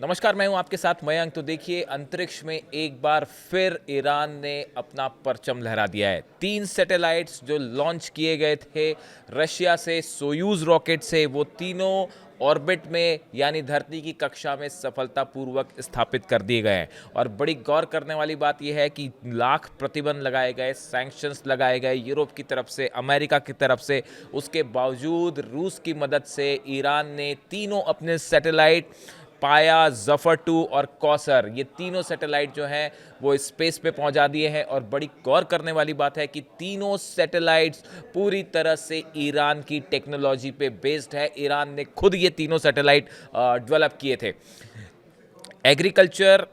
नमस्कार, मैं हूं आपके साथ मयंक। तो देखिए, अंतरिक्ष में एक बार फिर ईरान ने अपना परचम लहरा दिया है। 3 सैटेलाइट्स जो लॉन्च किए गए थे रशिया से, सोयूज रॉकेट से, वो तीनों ऑर्बिट में यानी धरती की कक्षा में सफलतापूर्वक स्थापित कर दिए गए हैं। और बड़ी गौर करने वाली बात यह है कि लाख प्रतिबंध लगाए गए, सैंक्शंस लगाए गए यूरोप की तरफ से, अमेरिका की तरफ से, उसके बावजूद रूस की मदद से ईरान ने तीनों अपने सैटेलाइट पाया, जफर 2 और कौसर, ये तीनों सैटेलाइट जो हैं वो स्पेस पे पहुंचा दिए हैं। और बड़ी गौर करने वाली बात है कि तीनों सैटेलाइट्स पूरी तरह से ईरान की टेक्नोलॉजी पे बेस्ड है। ईरान ने खुद ये तीनों सैटेलाइट डेवलप किए थे। एग्रीकल्चर,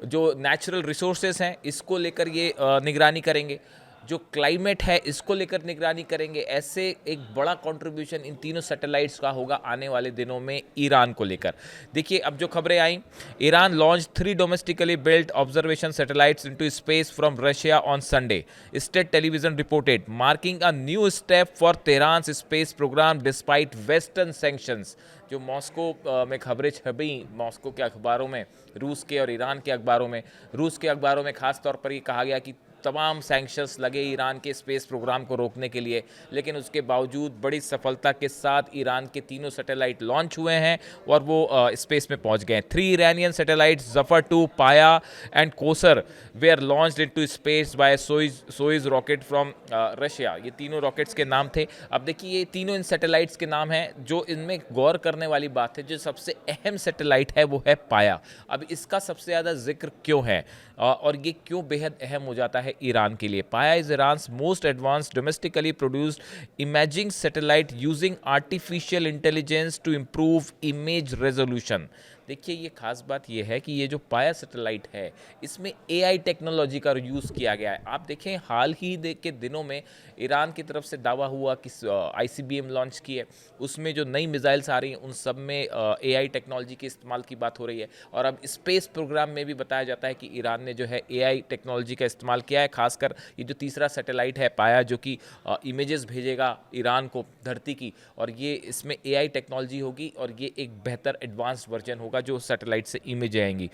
जो नेचुरल रिसोर्सेस हैं, इसको लेकर ये निगरानी करेंगे। जो क्लाइमेट है, इसको लेकर निगरानी करेंगे। ऐसे एक बड़ा कंट्रीब्यूशन इन तीनों सैटेलाइट्स का होगा आने वाले दिनों में ईरान को लेकर। देखिए, अब जो खबरें आई, Iran launch 3 domestically built observation satellites into space from Russia on Sunday, state television reported, marking a new step for Tehran space program despite western sanctions. जो मॉस्को में खबरें छपी, मॉस्को के अखबारों में, रूस के और ईरान के अखबारों में। रूस के अखबारों में खास तौर पर ये कहा गया कि तमाम सैंक्शंस लगे ईरान के स्पेस प्रोग्राम को रोकने के लिए, लेकिन उसके बावजूद बड़ी सफलता के साथ ईरान के तीनों सैटेलाइट लॉन्च हुए हैं और वो स्पेस में पहुंच गए हैं। 3 Iranian satellites Zafar 2, Paya and Kowsar were launched into space by Soyuz rocket from Russia. ये तीनों रॉकेट्स के नाम थे। अब देखिए, ये तीनों इन सैटेलाइट्स के नाम हैं। जो इनमें गौर करने वाली बात है, जो सबसे अहम सैटेलाइट है वो है पाया। अब इसका सबसे ज़्यादा जिक्र क्यों है और ये क्यों बेहद अहम हो जाता है ईरान के लिए? Paya is Iran's most advanced domestically produced imaging satellite using artificial intelligence to improve image resolution. देखिए, ये खास बात ये है कि ये जो पाया सैटेलाइट है, इसमें एआई टेक्नोलॉजी का यूज़ किया गया है। आप देखें, हाल ही के दिनों में ईरान की तरफ से दावा हुआ कि आईसीबीएम लॉन्च की है, उसमें जो नई मिसाइल्स आ रही हैं उन सब में एआई टेक्नोलॉजी के इस्तेमाल की बात हो रही है। और अब स्पेस प्रोग्राम में भी बताया जाता है कि ईरान ने जो है एआई टेक्नोलॉजी का इस्तेमाल किया है। खासकर ये जो तीसरा सैटेलाइट है पाया, जो कि इमेजेस भेजेगा ईरान को धरती की, और ये इसमें एआई टेक्नोलॉजी होगी और ये एक बेहतर एडवांस्ड वर्जन होगा जो सैटेलाइट से इमेज आएंगी।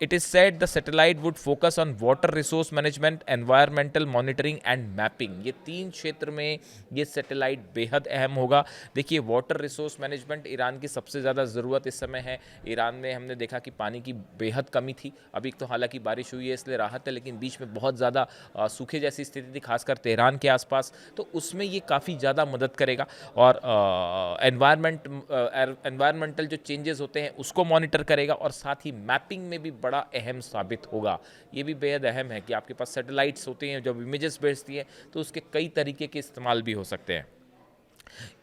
It is said the satellite would focus on water resource management, environmental monitoring and mapping. ये 3 क्षेत्र में ये सैटेलाइट बेहद अहम होगा। देखिए, वाटर रिसोर्स मैनेजमेंट ईरान की सबसे ज़्यादा ज़रूरत इस समय है। ईरान में हमने देखा कि पानी की बेहद कमी थी। अभी तो हालांकि बारिश हुई है इसलिए राहत है, लेकिन बीच में बहुत ज़्यादा सूखे जैसी स्थिति थी, खासकर तेहरान के आसपास। तो उसमें ये काफ़ी ज़्यादा मदद करेगा। और एनवायरमेंटल जो चेंजेस होते हैं उसको मॉनिटर करेगा, और साथ ही मैपिंग में भी बड़ा अहम साबित होगा। ये भी बेहद अहम है कि आपके पास सैटेलाइट्स होते हैं, जब इमेजेस भेजती हैं तो उसके कई तरीके के इस्तेमाल भी हो सकते हैं।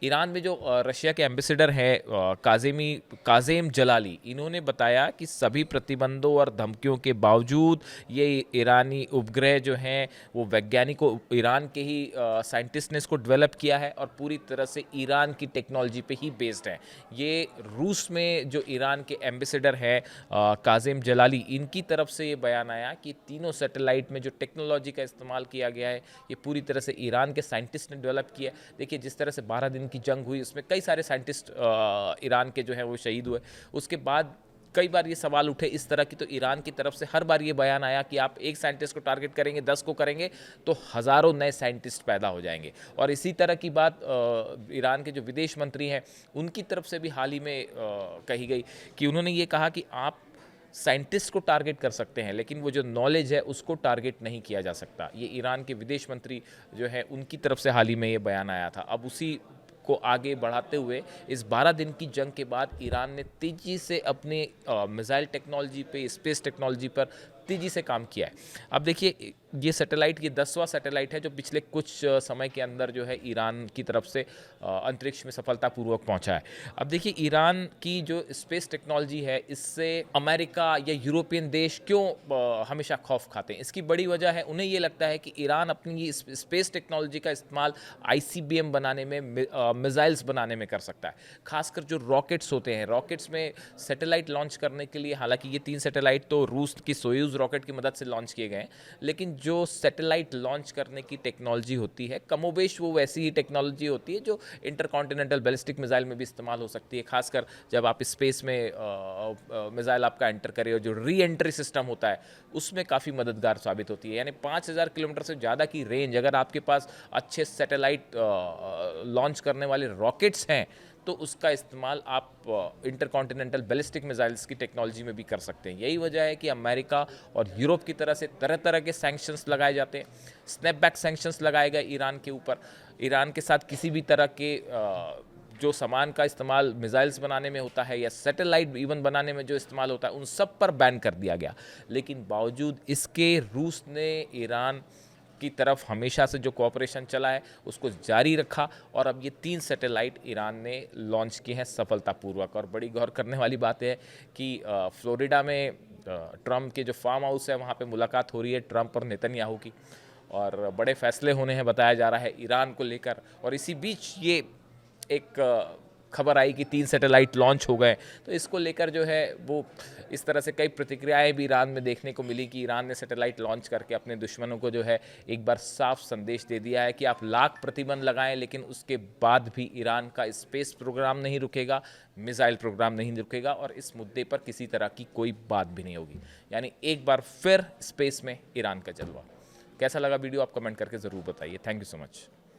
ईरान में जो रशिया के एम्बेसडर हैं काजेम जलाली, इन्होंने बताया कि सभी प्रतिबंधों और धमकियों के बावजूद ये ईरानी उपग्रह जो हैं वो वैज्ञानिकों, ईरान के ही साइंटिस्ट ने इसको डेवलप किया है और पूरी तरह से ईरान की टेक्नोलॉजी पे ही बेस्ड है। ये रूस में जो ईरान के एम्बेसडर हैं काजेम जलाली, इनकी तरफ से ये बयान आया कि तीनों सैटेलाइट में जो टेक्नोलॉजी का इस्तेमाल किया गया है ये पूरी तरह से ईरान के साइंटिस्ट ने डेवलप किया है। देखिए, जिस तरह से 12 दिन की जंग हुई, उसमें कई सारे साइंटिस्ट ईरान के जो हैं वो शहीद हुए। उसके बाद कई बार ये सवाल उठे इस तरह की, तो ईरान की तरफ से हर बार ये बयान आया कि आप एक साइंटिस्ट को टारगेट करेंगे, 10 को करेंगे तो हज़ारों नए साइंटिस्ट पैदा हो जाएंगे। और इसी तरह की बात ईरान के जो विदेश मंत्री हैं उनकी तरफ से भी हाल ही में कही गई कि उन्होंने ये कहा कि आप साइंटिस्ट को टारगेट कर सकते हैं, लेकिन वो जो नॉलेज है उसको टारगेट नहीं किया जा सकता। ये ईरान के विदेश मंत्री जो है उनकी तरफ से हाल ही में ये बयान आया था। अब उसी को आगे बढ़ाते हुए इस 12 दिन की जंग के बाद ईरान ने तेज़ी से अपने मिसाइल टेक्नोलॉजी पे, स्पेस टेक्नोलॉजी पर तेज़ी से काम किया है। अब देखिए, ये सैटेलाइट, ये 10वां सैटेलाइट है जो पिछले कुछ समय के अंदर जो है ईरान की तरफ से अंतरिक्ष में सफलतापूर्वक पहुंचा है। अब देखिए, ईरान की जो स्पेस टेक्नोलॉजी है, इससे अमेरिका या यूरोपियन देश क्यों हमेशा खौफ खाते हैं? इसकी बड़ी वजह है, उन्हें ये लगता है कि ईरान अपनी ये स्पेस टेक्नोलॉजी का इस्तेमाल आईसीबीएम बनाने में, मिसाइल्स बनाने में कर सकता है। खासकर जो रॉकेट्स होते हैं, रॉकेट्स में सैटेलाइट लॉन्च करने के लिए, हालांकि ये 3 सैटेलाइट तो रूस की सोयूज क्रूज रॉकेट की मदद से लॉन्च किए गए हैं, लेकिन जो सैटेलाइट लॉन्च करने की टेक्नोलॉजी होती है कमोबेश वो वैसी ही टेक्नोलॉजी होती है जो इंटरकॉन्टिनेंटल बैलिस्टिक मिसाइल में भी इस्तेमाल हो सकती है, खासकर जब आप स्पेस में मिसाइल आपका एंटर करे और जो री एंट्री सिस्टम होता है उसमें काफ़ी मददगार साबित होती है। यानी 5000 किलोमीटर से ज़्यादा की रेंज अगर आपके पास अच्छे सैटेलाइट लॉन्च करने वाले रॉकेट्स हैं तो उसका इस्तेमाल आप इंटरकॉन्टिनेंटल बैलिस्टिक मिसाइल्स की टेक्नोलॉजी में भी कर सकते हैं। यही वजह है कि अमेरिका और यूरोप की तरह से तरह तरह के सैंक्शंस लगाए जाते हैं। स्नैपबैक सैंक्शंस लगाए गए ईरान के ऊपर। ईरान के साथ किसी भी तरह के जो सामान का इस्तेमाल मिसाइल्स बनाने में होता है या सैटेलाइट इवन बनाने में जो इस्तेमाल होता है उन सब पर बैन कर दिया गया। लेकिन बावजूद इसके रूस ने ईरान की तरफ हमेशा से जो कोऑपरेशन चला है उसको जारी रखा और अब ये 3 सैटेलाइट ईरान ने लॉन्च किए हैं सफलतापूर्वक। और बड़ी गौर करने वाली बात है कि फ्लोरिडा में ट्रम्प के जो फार्म हाउस है वहाँ पे मुलाकात हो रही है ट्रम्प और नेतन्याहू की, और बड़े फैसले होने हैं बताया जा रहा है ईरान को लेकर। और इसी बीच ये एक खबर आई कि 3 सैटेलाइट लॉन्च हो गए, तो इसको लेकर जो है वो इस तरह से कई प्रतिक्रियाएं भी ईरान में देखने को मिली कि ईरान ने सैटेलाइट लॉन्च करके अपने दुश्मनों को जो है एक बार साफ संदेश दे दिया है कि आप लाख प्रतिबंध लगाएं लेकिन उसके बाद भी ईरान का स्पेस प्रोग्राम नहीं रुकेगा, मिसाइल प्रोग्राम नहीं रुकेगा और इस मुद्दे पर किसी तरह की कोई बात भी नहीं होगी। यानी एक बार फिर स्पेस में ईरान का जलवा। कैसा लगा वीडियो आप कमेंट करके ज़रूर बताइए। Thank you so much.